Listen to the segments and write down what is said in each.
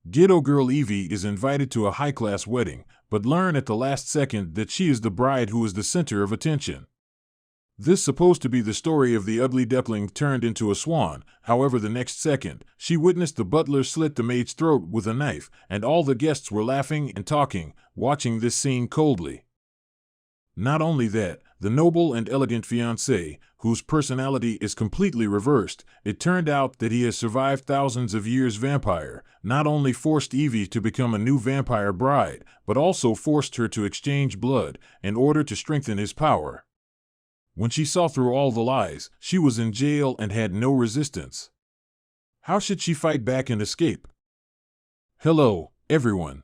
Ghetto girl Evie is invited to a high-class wedding, but learn at the last second that she is the bride who is the center of attention. This supposed to be the story of the ugly duckling turned into a swan. However, the next second, she witnessed the butler slit the maid's throat with a knife, and all the guests were laughing and talking, watching this scene coldly. Not only that, the noble and elegant fiancé, whose personality is completely reversed, it turned out that he has survived thousands of years vampire, not only forced Evie to become a new vampire bride, but also forced her to exchange blood in order to strengthen his power. When she saw through all the lies, she was in jail and had no resistance. How should she fight back and escape? Hello, everyone.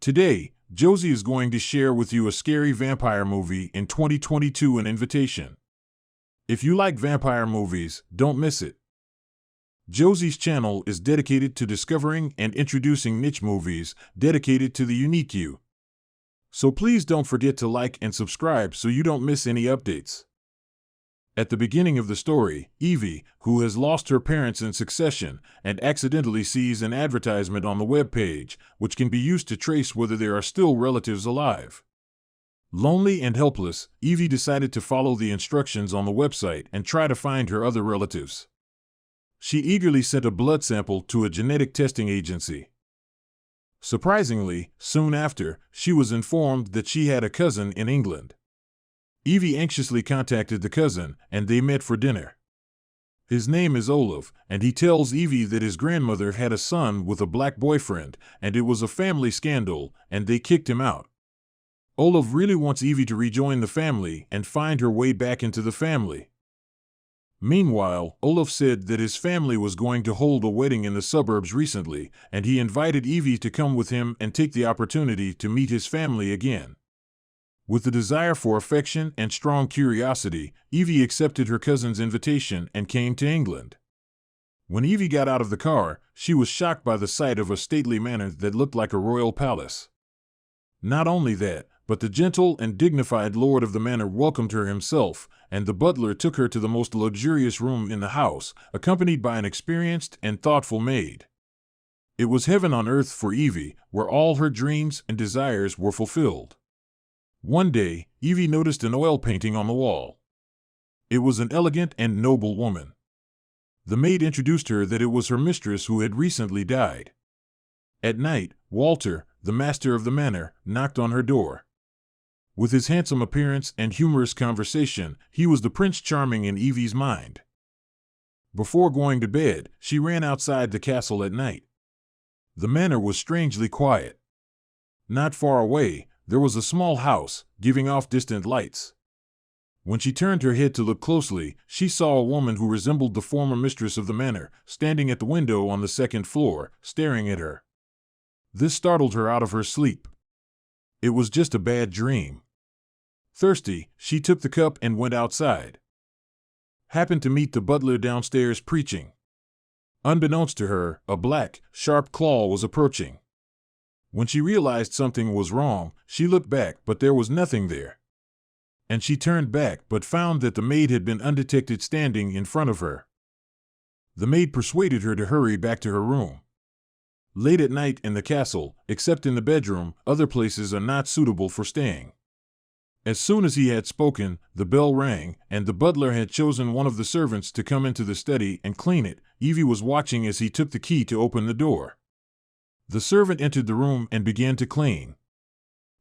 Today, Josie is going to share with you a scary vampire movie in 2022, an invitation. If you like vampire movies, don't miss it. Josie's channel is dedicated to discovering and introducing niche movies dedicated to the unique you. So please don't forget to like and subscribe so you don't miss any updates. At the beginning of the story, Evie, who has lost her parents in succession and accidentally sees an advertisement on the web page, which can be used to trace whether there are still relatives alive. Lonely and helpless, Evie decided to follow the instructions on the website and try to find her other relatives. She eagerly sent a blood sample to a genetic testing agency. Surprisingly, soon after, she was informed that she had a cousin in England. Evie anxiously contacted the cousin, and they met for dinner. His name is Olaf, and he tells Evie that his grandmother had a son with a black boyfriend, and it was a family scandal, and they kicked him out. Olaf really wants Evie to rejoin the family and find her way back into the family. Meanwhile, Olaf said that his family was going to hold a wedding in the suburbs recently, and he invited Evie to come with him and take the opportunity to meet his family again. With a desire for affection and strong curiosity, Evie accepted her cousin's invitation and came to England. When Evie got out of the car, she was shocked by the sight of a stately manor that looked like a royal palace. Not only that, but the gentle and dignified lord of the manor welcomed her himself, and the butler took her to the most luxurious room in the house, accompanied by an experienced and thoughtful maid. It was heaven on earth for Evie, where all her dreams and desires were fulfilled. One day, Evie noticed an oil painting on the wall. It was an elegant and noble woman. The maid introduced her that it was her mistress who had recently died. At night, Walter, the master of the manor, knocked on her door. With his handsome appearance and humorous conversation, he was the Prince Charming in Evie's mind. Before going to bed, she ran outside the castle at night. The manor was strangely quiet. Not far away, there was a small house, giving off distant lights. When she turned her head to look closely, she saw a woman who resembled the former mistress of the manor, standing at the window on the second floor, staring at her. This startled her out of her sleep. It was just a bad dream. Thirsty, she took the cup and went outside. Happened to meet the butler downstairs preaching. Unbeknownst to her, a black, sharp claw was approaching. When she realized something was wrong, she looked back, but there was nothing there. And she turned back, but found that the maid had been undetected standing in front of her. The maid persuaded her to hurry back to her room. Late at night in the castle, except in the bedroom, other places are not suitable for staying. As soon as he had spoken, the bell rang, and the butler had chosen one of the servants to come into the study and clean it. Evie was watching as he took the key to open the door. The servant entered the room and began to clean.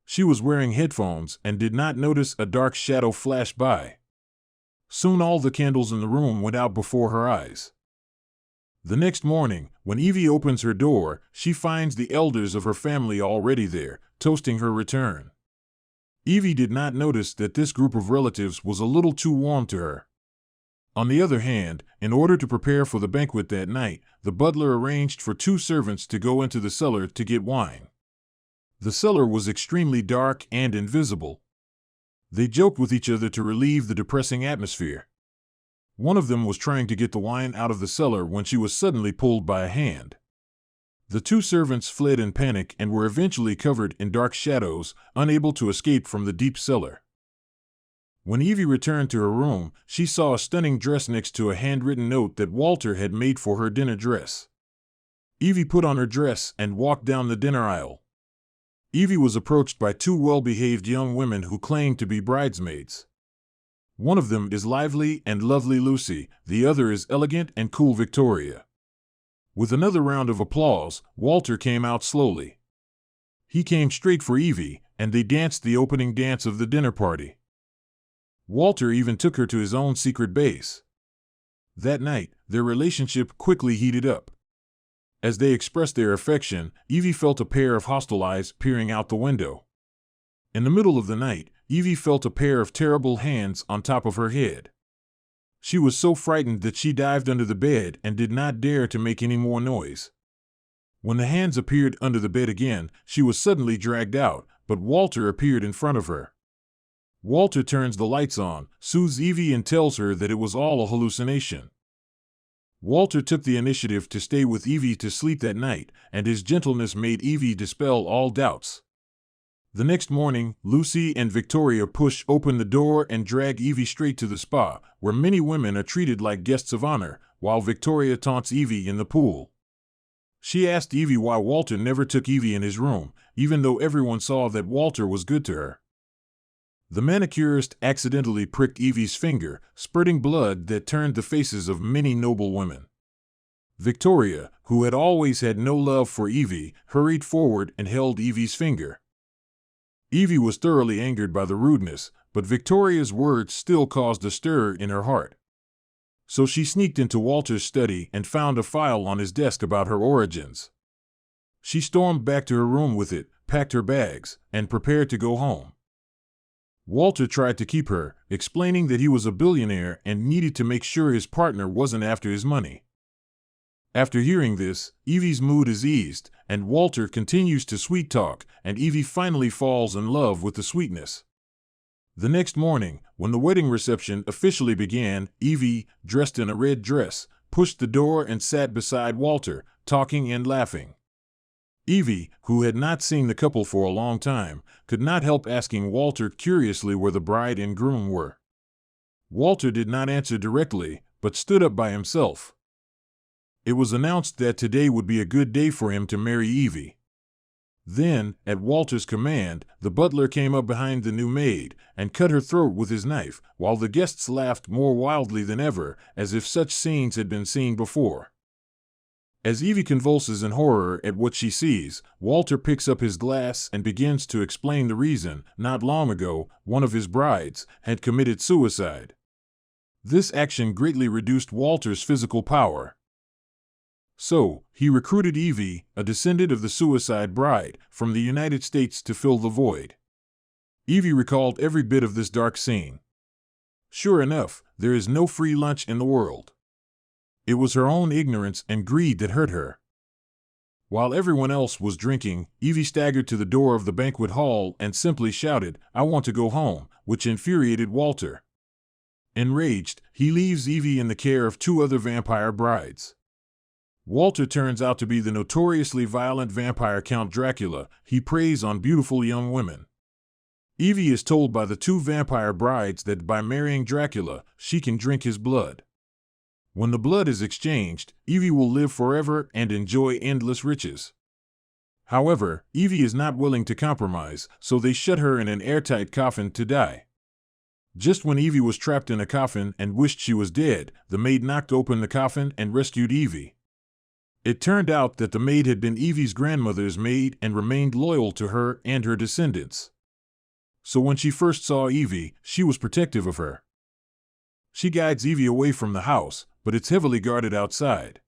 She was wearing headphones and did not notice a dark shadow flash by. Soon all the candles in the room went out before her eyes. The next morning, when Evie opens her door, she finds the elders of her family already there, toasting her return. Evie did not notice that this group of relatives was a little too warm to her. On the other hand, in order to prepare for the banquet that night, the butler arranged for 2 servants to go into the cellar to get wine. The cellar was extremely dark and invisible. They joked with each other to relieve the depressing atmosphere. One of them was trying to get the wine out of the cellar when she was suddenly pulled by a hand. The 2 servants fled in panic and were eventually covered in dark shadows, unable to escape from the deep cellar. When Evie returned to her room, she saw a stunning dress next to a handwritten note that Walter had made for her dinner dress. Evie put on her dress and walked down the dinner aisle. Evie was approached by two well-behaved young women who claimed to be bridesmaids. One of them is lively and lovely Lucy, the other is elegant and cool Victoria. With another round of applause, Walter came out slowly. He came straight for Evie, and they danced the opening dance of the dinner party. Walter even took her to his own secret base. That night, their relationship quickly heated up. As they expressed their affection, Evie felt a pair of hostile eyes peering out the window. In the middle of the night, Evie felt a pair of terrible hands on top of her head. She was so frightened that she dived under the bed and did not dare to make any more noise. When the hands appeared under the bed again, she was suddenly dragged out, but Walter appeared in front of her. Walter turns the lights on, soothes Evie and tells her that it was all a hallucination. Walter took the initiative to stay with Evie to sleep that night, and his gentleness made Evie dispel all doubts. The next morning, Lucy and Victoria push open the door and drag Evie straight to the spa, where many women are treated like guests of honor, while Victoria taunts Evie in the pool. She asked Evie why Walter never took Evie in his room, even though everyone saw that Walter was good to her. The manicurist accidentally pricked Evie's finger, spurting blood that turned the faces of many noble women. Victoria, who had always had no love for Evie, hurried forward and held Evie's finger. Evie was thoroughly angered by the rudeness, but Victoria's words still caused a stir in her heart. So she sneaked into Walter's study and found a file on his desk about her origins. She stormed back to her room with it, packed her bags, and prepared to go home. Walter tried to keep her, explaining that he was a billionaire and needed to make sure his partner wasn't after his money. After hearing this, Evie's mood is eased, and Walter continues to sweet-talk, and Evie finally falls in love with the sweetness. The next morning, when the wedding reception officially began, Evie, dressed in a red dress, pushed the door and sat beside Walter, talking and laughing. Evie, who had not seen the couple for a long time, could not help asking Walter curiously where the bride and groom were. Walter did not answer directly, but stood up by himself. It was announced that today would be a good day for him to marry Evie. Then, at Walter's command, the butler came up behind the new maid and cut her throat with his knife, while the guests laughed more wildly than ever, as if such scenes had been seen before. As Evie convulses in horror at what she sees, Walter picks up his glass and begins to explain the reason. Not long ago, one of his brides had committed suicide. This action greatly reduced Walter's physical power. So, he recruited Evie, a descendant of the suicide bride, from the United States to fill the void. Evie recalled every bit of this dark scene. Sure enough, there is no free lunch in the world. It was her own ignorance and greed that hurt her. While everyone else was drinking, Evie staggered to the door of the banquet hall and simply shouted, "I want to go home," which infuriated Walter. Enraged, he leaves Evie in the care of two other vampire brides. Walter turns out to be the notoriously violent vampire Count Dracula. He preys on beautiful young women. Evie is told by the two vampire brides that by marrying Dracula, she can drink his blood. When the blood is exchanged, Evie will live forever and enjoy endless riches. However, Evie is not willing to compromise, so they shut her in an airtight coffin to die. Just when Evie was trapped in a coffin and wished she was dead, the maid knocked open the coffin and rescued Evie. It turned out that the maid had been Evie's grandmother's maid and remained loyal to her and her descendants. So when she first saw Evie, she was protective of her. She guides Evie away from the house, but it's heavily guarded outside.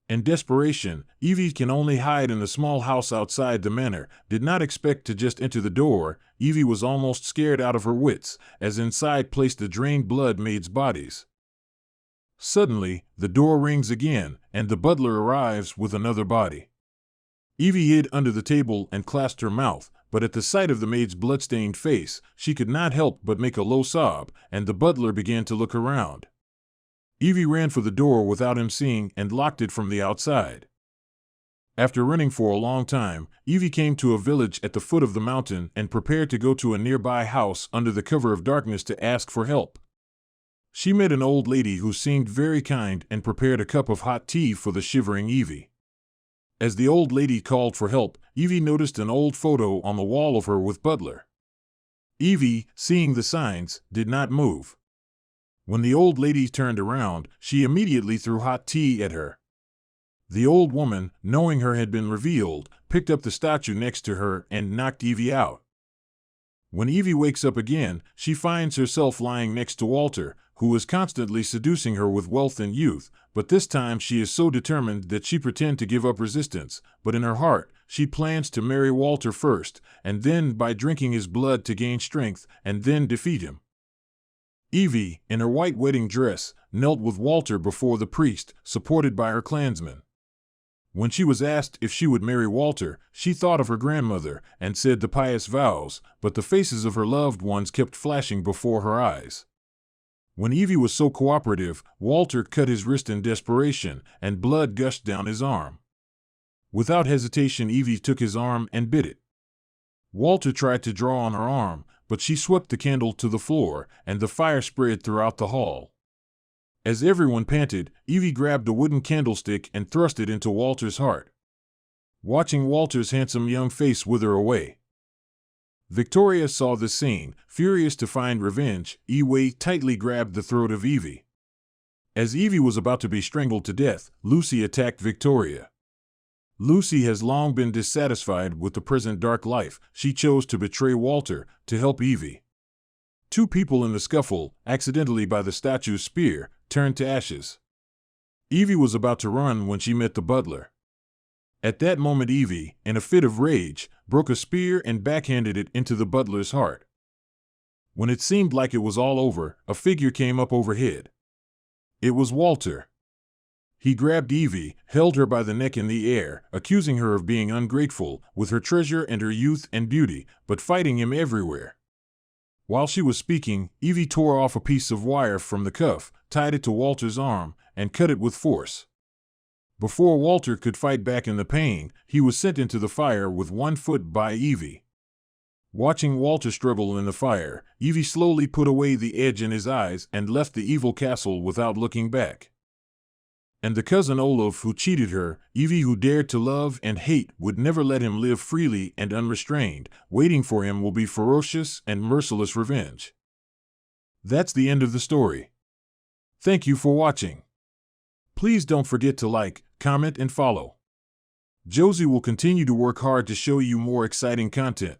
In desperation, Evie can only hide in the small house outside the manor. Did not expect to just enter the door. Evie was almost scared out of her wits, as inside placed the drained blood maid's bodies. Suddenly, the door rings again, and the butler arrives with another body. Evie hid under the table and clasped her mouth, but at the sight of the maid's blood-stained face, she could not help but make a low sob, and the butler began to look around. Evie ran for the door without him seeing and locked it from the outside. After running for a long time, Evie came to a village at the foot of the mountain and prepared to go to a nearby house under the cover of darkness to ask for help. She met an old lady who seemed very kind and prepared a cup of hot tea for the shivering Evie. As the old lady called for help, Evie noticed an old photo on the wall of her with Butler. Evie, seeing the signs, did not move. When the old lady turned around, she immediately threw hot tea at her. The old woman, knowing her had been revealed, picked up the statue next to her and knocked Evie out. When Evie wakes up again, she finds herself lying next to Walter, who is constantly seducing her with wealth and youth, but this time she is so determined that she pretends to give up resistance, but in her heart, she plans to marry Walter first, and then by drinking his blood to gain strength, and then defeat him. Evie, in her white wedding dress, knelt with Walter before the priest, supported by her clansmen. When she was asked if she would marry Walter, she thought of her grandmother and said the pious vows, but the faces of her loved ones kept flashing before her eyes. When Evie was so cooperative, Walter cut his wrist in desperation, and blood gushed down his arm. Without hesitation, Evie took his arm and bit it. Walter tried to draw on her arm, but she swept the candle to the floor, and the fire spread throughout the hall. As everyone panted, Evie grabbed a wooden candlestick and thrust it into Walter's heart. Watching Walter's handsome young face wither away. Victoria saw this scene. Furious to find revenge, Eway tightly grabbed the throat of Evie. As Evie was about to be strangled to death, Lucy attacked Victoria. Lucy has long been dissatisfied with the present dark life. She chose to betray Walter to help Evie. Two people in the scuffle, accidentally by the statue's spear, turned to ashes. Evie was about to run when she met the butler. At that moment Evie, in a fit of rage, broke a spear and backhanded it into the butler's heart. When it seemed like it was all over, a figure came up overhead. It was Walter. He grabbed Evie, held her by the neck in the air, accusing her of being ungrateful with her treasure and her youth and beauty, but fighting him everywhere. While she was speaking, Evie tore off a piece of wire from the cuff, tied it to Walter's arm, and cut it with force. Before Walter could fight back in the pain, he was sent into the fire with one foot by Evie. Watching Walter struggle in the fire, Evie slowly put away the edge in his eyes and left the evil castle without looking back. And the cousin Olaf who cheated her, Evie who dared to love and hate, would never let him live freely and unrestrained. Waiting for him will be ferocious and merciless revenge. That's the end of the story. Thank you for watching. Please don't forget to like, comment, and follow. Josie will continue to work hard to show you more exciting content.